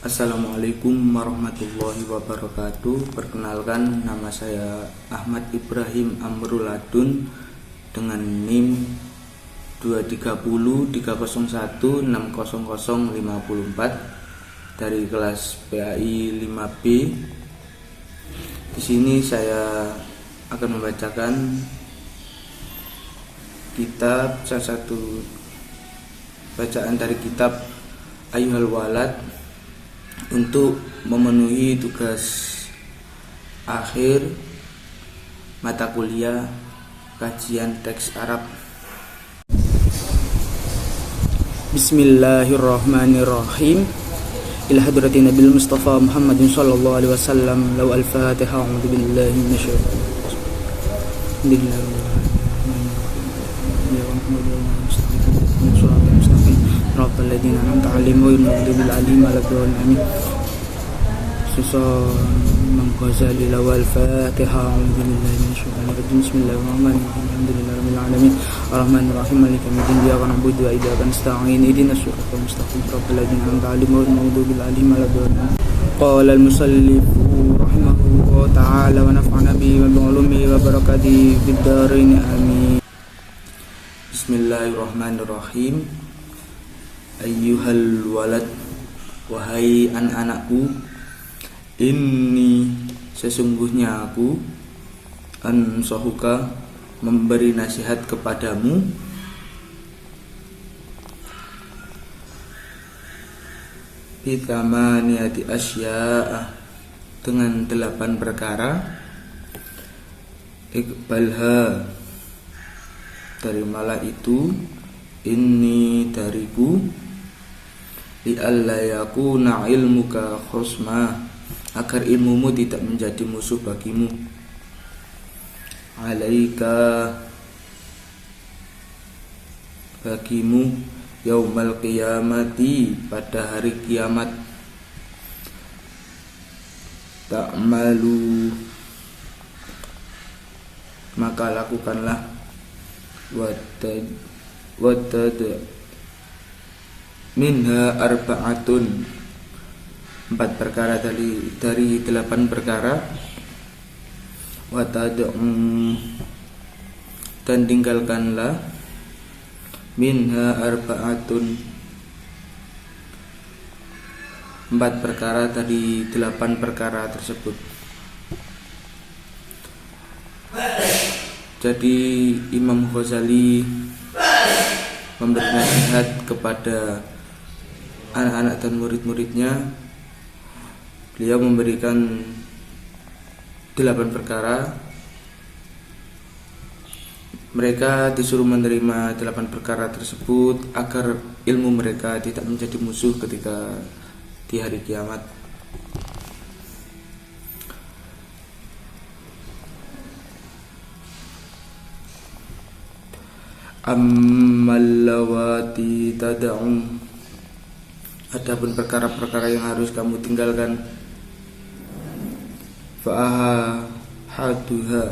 Assalamualaikum warahmatullahi wabarakatuh. Perkenalkan, nama saya Ahmad Ibrahim Amruladun dengan NIM 230 301 60054 dari kelas PAI 5B. Di sini saya akan membacakan kitab, salah satu bacaan dari kitab Ayyuhal Walad untuk memenuhi tugas akhir mata kuliah kajian teks Arab. Bismillahirrahmanirrahim. Ila hadrati Nabil Mustafa Muhammadin sallallahu alaihi wasallam. Law al-Fatihah. A'udzu billahi minasyaitonir Rabbal ladzina an'amta 'alaihim ghairil maghdubi 'alaihim waladdallin. Susah Imam Ghazali. Lawal Fatihah. A'udzu billahi minasyaitonir rajim. Bismillahirrahmanirrahim. Alhamdulillahirabbil alamin. Arrahmanir rahim. Maliki yaumiddin. Iyyaka na'budu wa iyyaka nasta'in. Ihdinas siratal mustaqim. Siratal ladzina an'amta 'alaihim ghairil maghdubi 'alaihim waladdallin. Qala al-musannif rahimahullahu ta'ala wa nafa'ana bihi wa bi 'ulumihi wa barakatihi fid dharain amin. Bismillahirrahmanirrahim. Ayyuhal walad, wahai anak-anakku, inni sesungguhnya aku ansahuka memberi nasihat kepadamu bitamaniyati asya'a dengan 8 perkara. Iqbalha, terimalah itu, inni dariku, li'alla yakuna ilmuka khusma, agar ilmumu tidak menjadi musuh bagimu, alaika, bagimu, yaumal qiyamati, pada hari kiamat, ta'malu, maka lakukanlah, watad minha arba'atun, 4 perkara dari 8 perkara, dan tinggalkanlah, minha arba'atun, 4 perkara dari 8 perkara tersebut. Jadi Imam Ghazali memberi nasihat kepada anak-anak dan murid-muridnya. Beliau memberikan 8 perkara. Mereka disuruh menerima 8 perkara tersebut agar ilmu mereka tidak menjadi musuh ketika di hari kiamat. Ammal lawati tad'um, adapun perkara-perkara yang harus kamu tinggalkan, fa'ahaduha,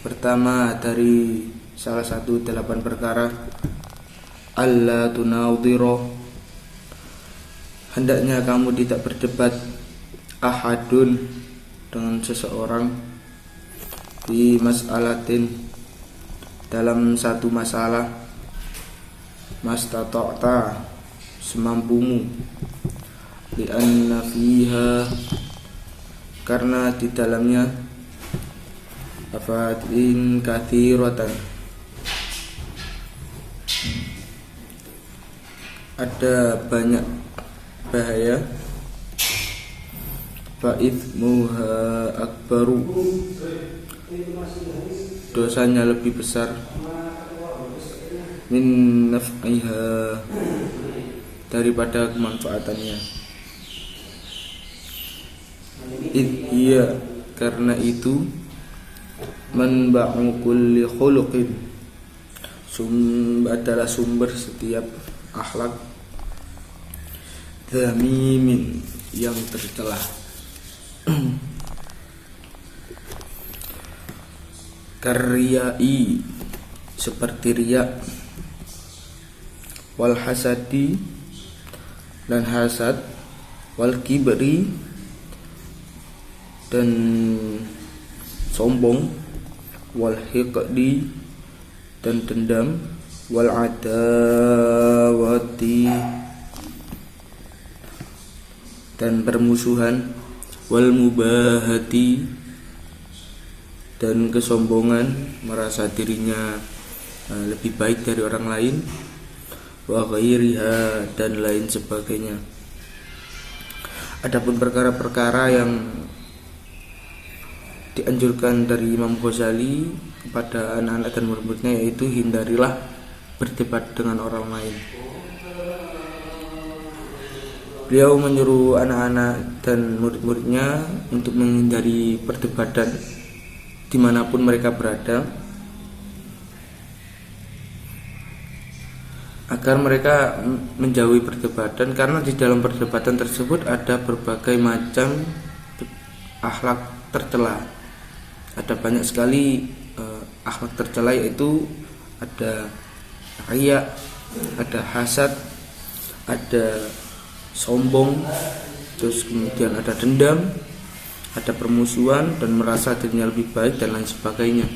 pertama dari salah satu 8 perkara, alla tunaudhiro, hendaknya kamu tidak berdebat, ahadun, dengan seseorang, di mas'alatin, dalam satu masalah, mastata'ta, semampumu, li'anna fiha, karena di dalamnya, afatin kathiratan, ada banyak bahaya, fa'ithmuha akbaru, dosanya lebih besar, min naf'iha, daripada kemanfaatannya. Iya, karena itu, manba'u kulli khuluqin, adalah sumber setiap akhlak, dhamimin, yang tercela. Karyai, seperti riya, wal hasadi, dan hasad, wal kibri dan sombong, wal hiqdi dan dendam, wal adawati dan permusuhan, wal mubahati dan kesombongan, merasa dirinya lebih baik dari orang lain, wa ghairiha dan lain sebagainya. Adapun perkara-perkara yang dianjurkan dari Imam Ghazali kepada anak-anak dan murid-muridnya, yaitu hindarilah berdebat dengan orang lain. Beliau menyuruh anak-anak dan murid-muridnya untuk menghindari perdebatan dimanapun mereka berada, agar mereka menjauhi perdebatan, karena di dalam perdebatan tersebut ada berbagai macam akhlak tercela. Ada banyak sekali akhlak tercela, yaitu ada riya, ada hasad, ada sombong, terus kemudian ada dendam, ada permusuhan dan merasa dirinya lebih baik dan lain sebagainya.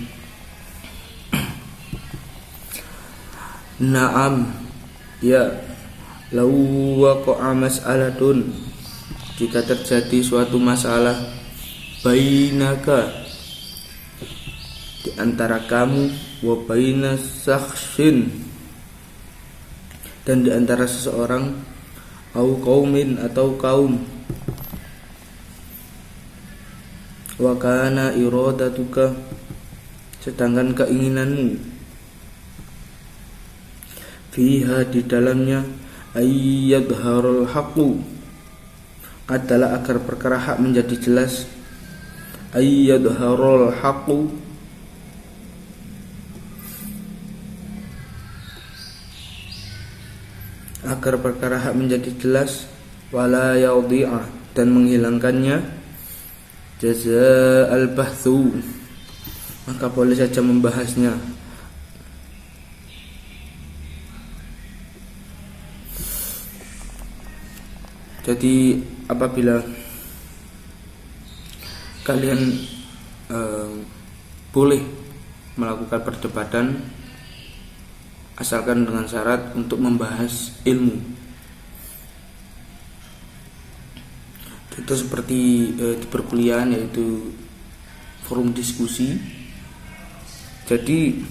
Naam, ya, lau waqa'a mas'alatun, jika terjadi suatu masalah, bainaka, di antara kamu, wa baina syakhsin, dan di antara seseorang, au qaumin atau kaum, wa kana iradatuka, sedangkan keinginanmu, fiha di dalamnya, ayyadharul haqqu, adalah agar perkara hak menjadi jelas, ayyadharul haqqu, agar perkara hak menjadi jelas, wala yadhi'a, dan menghilangkannya, jaza'al bahthu, maka boleh saja membahasnya. Jadi apabila kalian boleh melakukan perdebatan, asalkan dengan syarat untuk membahas ilmu. Itu seperti di perkuliahan, yaitu forum diskusi. Jadi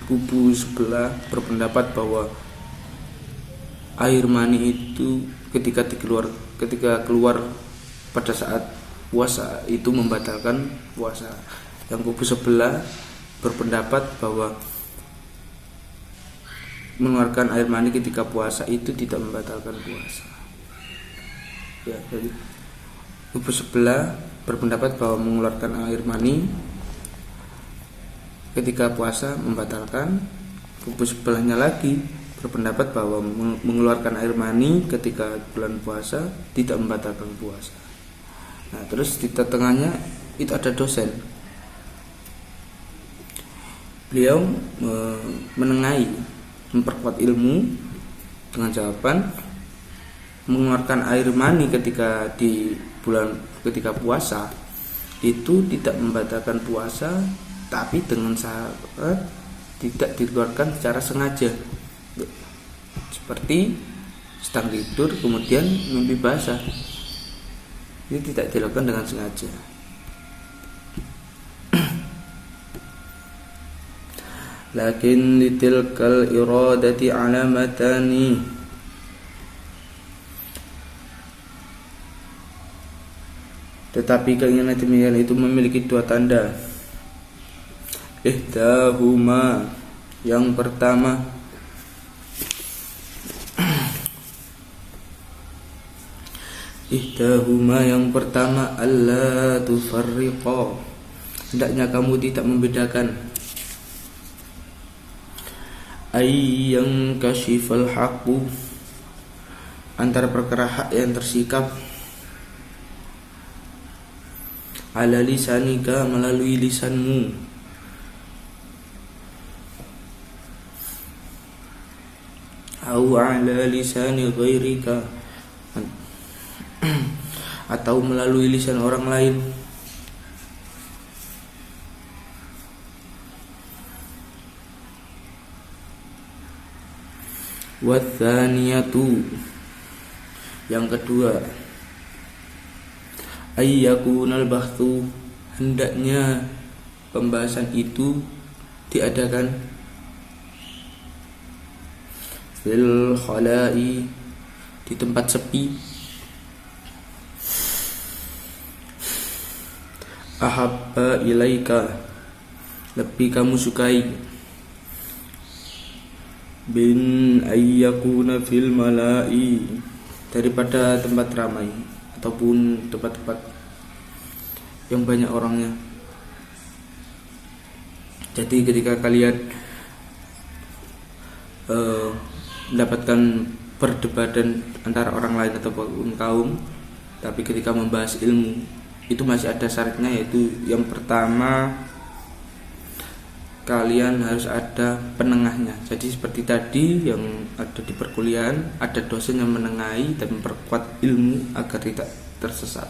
kubu sebelah berpendapat bahwa air mani itu ketika keluar pada saat puasa itu membatalkan puasa. Yang kubu sebelah berpendapat bahwa mengeluarkan air mani ketika puasa itu tidak membatalkan puasa. Ya, jadi kubu sebelah berpendapat bahwa mengeluarkan air mani ketika puasa membatalkan. Kubu sebelahnya lagi berpendapat bahwa mengeluarkan air mani ketika bulan puasa tidak membatalkan puasa. Nah, terus di tengahnya itu ada dosen. Beliau menengahi, memperkuat ilmu dengan jawaban mengeluarkan air mani ketika puasa itu tidak membatalkan puasa, tapi dengan syarat tidak dikeluarkan secara sengaja, seperti sedang tidur kemudian mimpi basah, ini tidak dilakukan dengan sengaja. Lakin litilkal iradati alamatani, tetapi keinginan demikian itu memiliki dua tanda. Ihdahuma, yang pertama, alla tufarriqa, hendaknya kamu tidak membedakan, yang kashifal haqqu, antara perkara hak yang tersikap, ala lisanika, melalui lisanmu, au ala lisani ghairika, atau melalui lisan orang lain. Watsaniyatu, yang kedua, ayyakunal bahthu, hendaknya pembahasan itu diadakan fil khala'i, di tempat sepi, ahabba ilaika, lebih kamu sukai, bin ayyakuna fil mala'i, daripada tempat ramai ataupun tempat-tempat yang banyak orangnya. Jadi ketika kalian mendapatkan perdebatan antara orang lain ataupun kaum, tapi ketika membahas ilmu itu masih ada syaratnya, yaitu yang pertama, kalian harus ada penengahnya. Jadi seperti tadi yang ada di perkuliahan, ada dosen yang menengahi dan memperkuat ilmu agar tidak tersesat.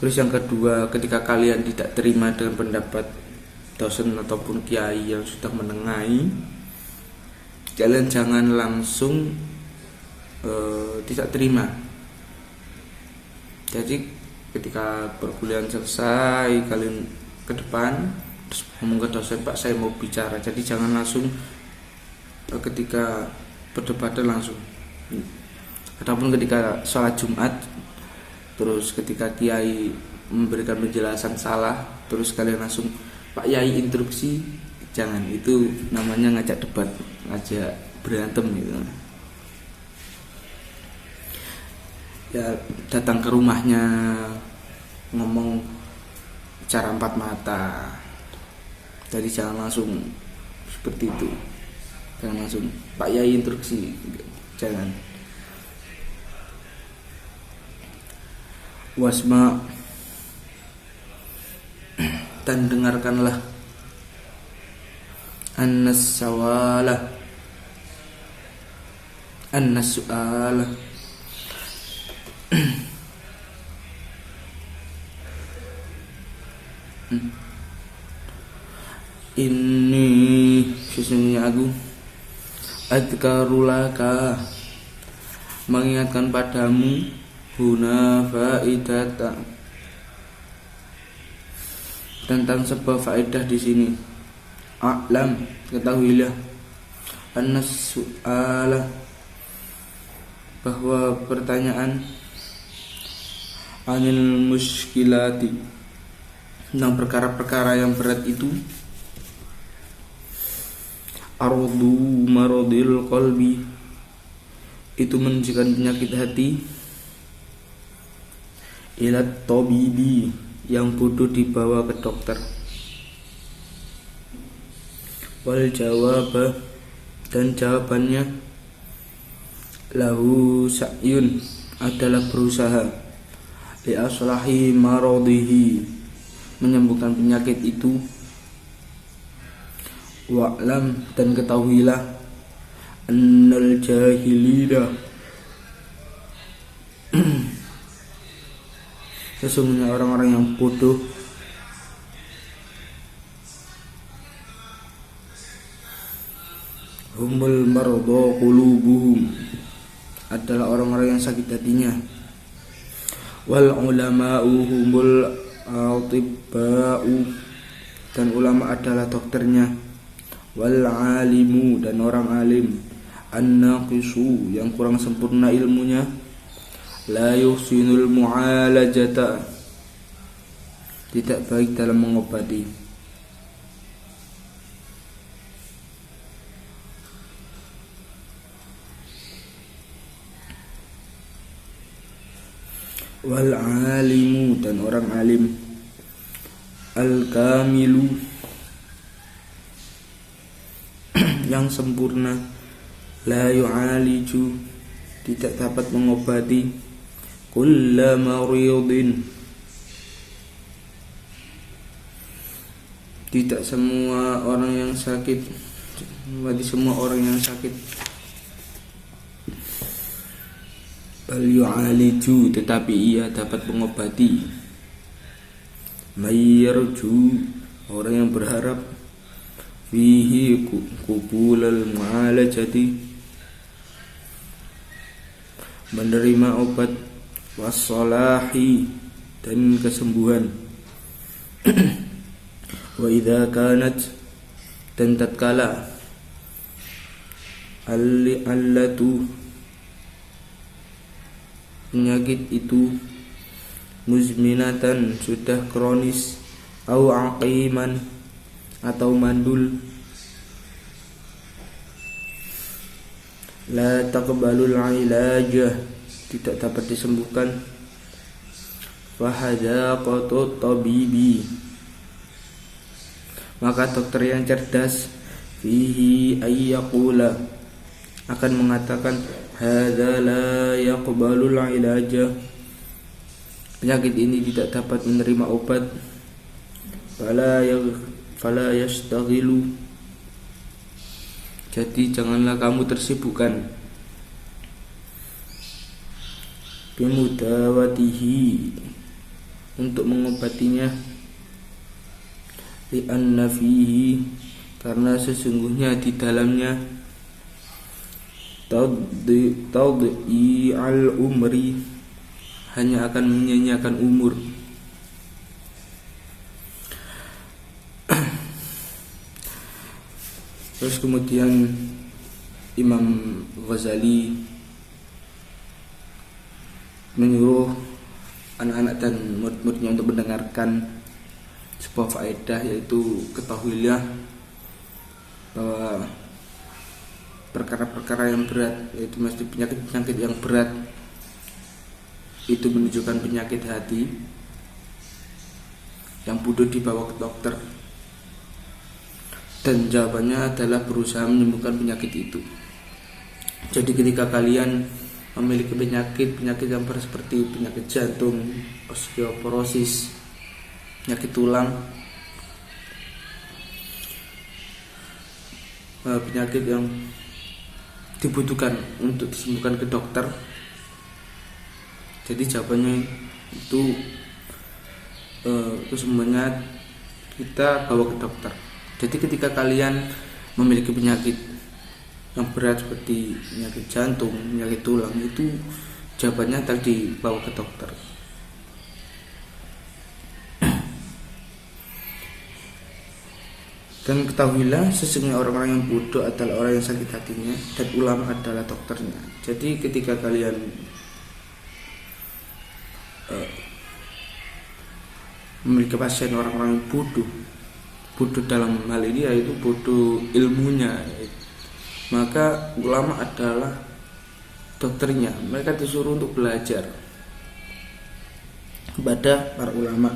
Terus yang kedua, ketika kalian tidak terima dengan pendapat dosen ataupun kiai yang sudah menengahi, kalian jangan langsung tidak terima. Jadi ketika perkuliahan selesai, kalian ke depan terus ngomong ke dosen, Pak saya mau bicara. Jadi jangan langsung ketika perdebatan langsung. Ataupun ketika sholat Jumat, terus ketika kiai memberikan penjelasan salah, terus kalian langsung Pak Yai interupsi, jangan. Itu namanya ngajak debat, ngajak berantem gitu. Ya datang ke rumahnya, ngomong cara empat mata. Jadi jangan langsung seperti itu, jangan langsung Pak Yai instruksi, jangan. Wasma, dan dengarkanlah, an-su'ala, ini sesungguhnya aku adkarulaka, mengingatkan padamu, huna faidata, tentang sebuah faedah di sini. A'lam, ketahuilah, an-su'ala, bahwa pertanyaan, anil muskilati, tentang perkara-perkara yang berat itu, ardu maradil qalbi, itu menunjukkan penyakit hati, ilat tabibi, yang bodoh dibawa ke dokter, wal jawabah, dan jawabannya, lahu sa'yun, adalah berusaha, li aslahi maradihi, menyembuhkan penyakit itu. Wa'lam, dan ketahuilah, annal jahilina, sesungguhnya orang-orang yang bodoh, humul marada qulubuhum, adalah orang-orang yang sakit hatinya, wal ulama'u humul atibba'u, dan ulama adalah dokternya, wal alimu, dan orang alim, an-naqisu, yang kurang sempurna ilmunya, la yuhsinul mu'alajata, tidak baik dalam mengobati. Wal alimu, dan orang alim, al kamilu, yang sempurna, la yu'aliju, tidak dapat mengobati, kulla maridin, tidak semua orang yang sakit, bagi semua orang yang sakit, bal yu'aliju, tetapi ia dapat mengobati, may yarju, orang yang berharap, fihi qubulal mu'alajati, menerima obat, wassalahi, dan kesembuhan, wa idza kanat, dan tatkala allatu, penyakit itu, muzminatan, sudah kronis, au aqiman, atau mandul, la taqbalul ilajah, tidak dapat disembuhkan, fahadaqatu tabibi, maka dokter yang cerdas, fihi ayyaqula, akan mengatakan, hadza la yaqbalul ilajah, penyakit ini tidak dapat menerima obat, fala yastaghilu, jadi janganlah kamu tersibukkan, bimudawatihi, untuk mengobatinya, li'anna fihi, karena sesungguhnya di dalamnya, tadhi'al umri, hanya akan menyanyiakan umur. Terus kemudian Imam Ghazali menyuruh anak-anak dan murid-muridnya untuk mendengarkan sebuah faedah, yaitu ketahuilah bahwa perkara-perkara yang berat, yaitu mesti penyakit-penyakit yang berat, itu menunjukkan penyakit hati yang butuh dibawa ke dokter, dan jawabannya adalah berusaha menyembuhkan penyakit itu. Jadi ketika kalian memiliki penyakit yang berat seperti penyakit jantung, osteoporosis, penyakit tulang, penyakit yang dibutuhkan untuk disembuhkan ke dokter, jadi jawabannya itu semuanya kita bawa ke dokter. Jadi ketika kalian memiliki penyakit yang berat seperti penyakit jantung, penyakit tulang, itu jawabannya tadi bawa ke dokter. Dan ketahuilah sesungguhnya orang-orang yang bodoh adalah orang yang sakit hatinya, dan ulama adalah dokternya. Jadi ketika kalian memiliki pasien orang-orang yang bodoh dalam hal ini, yaitu bodoh ilmunya, maka ulama adalah dokternya. Mereka disuruh untuk belajar kepada para ulama.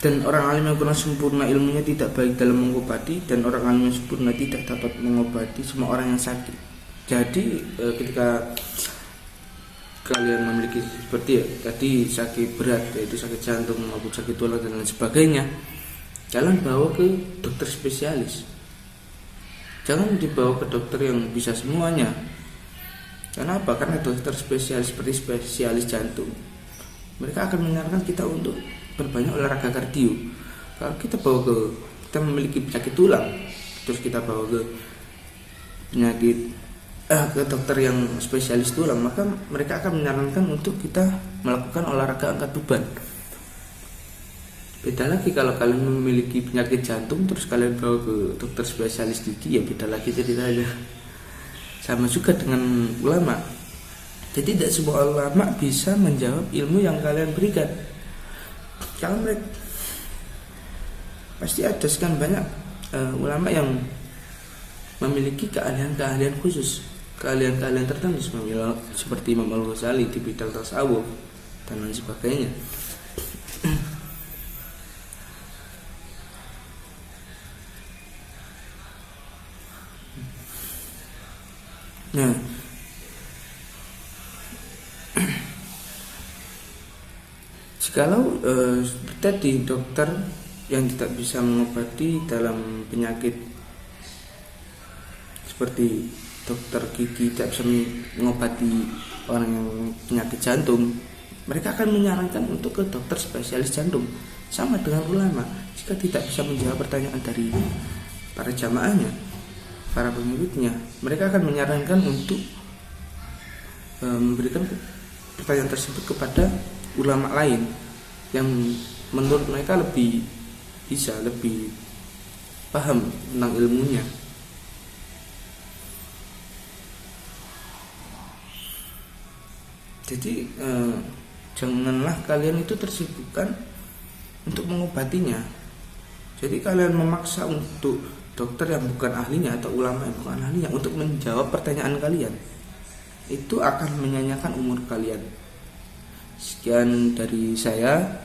Dan orang alim yang kurang sempurna ilmunya tidak baik dalam mengobati, dan orang alim yang sempurna tidak dapat mengobati semua orang yang sakit. Jadi ketika kalian memiliki seperti tadi sakit berat, yaitu sakit jantung maupun sakit tulang dan lain sebagainya, kalian bawa ke dokter spesialis. Jangan dibawa ke dokter yang bisa semuanya. Kenapa? Karena dokter spesialis seperti spesialis jantung, mereka akan menyarankan kita untuk berbanyak olahraga kardio. Kalau kita memiliki penyakit tulang, terus kita bawa ke ke dokter yang spesialis tulang, maka mereka akan menyarankan untuk kita melakukan olahraga angkat beban. Beda lagi kalau kalian memiliki penyakit jantung terus kalian bawa ke dokter spesialis gigi, ya beda lagi ceritanya. Sama juga dengan ulama. Jadi tidak semua ulama bisa menjawab ilmu yang kalian berikan. Kalau mereka pasti ada sekian banyak ulama yang memiliki keahlian-keahlian khusus, keahlian-keahlian tertentu seperti Imam Al-Ghazali di bidang tasawuf dan lain sebagainya. Nah, jikalau tadi dokter yang tidak bisa mengobati dalam penyakit seperti dokter gigi tidak bisa mengobati orang yang penyakit jantung, mereka akan menyarankan untuk ke dokter spesialis jantung. Sama dengan ulama, jika tidak bisa menjawab pertanyaan dari para jamaahnya, para pengikutnya, mereka akan menyarankan untuk memberikan pertanyaan tersebut kepada ulama lain yang menurut mereka lebih paham tentang ilmunya. Jadi janganlah kalian itu tersibukkan untuk mengobatinya. Jadi kalian memaksa untuk dokter yang bukan ahlinya atau ulama yang bukan ahlinya untuk menjawab pertanyaan kalian, itu akan menyanyiakan umur kalian. Sekian dari saya.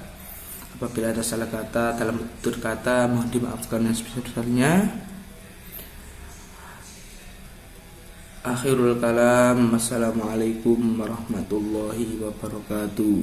Apabila ada salah kata dalam tutur kata, mohon dimaafkan yang sebesar-besarnya. Akhirul kalam, assalamualaikum warahmatullahi wabarakatuh.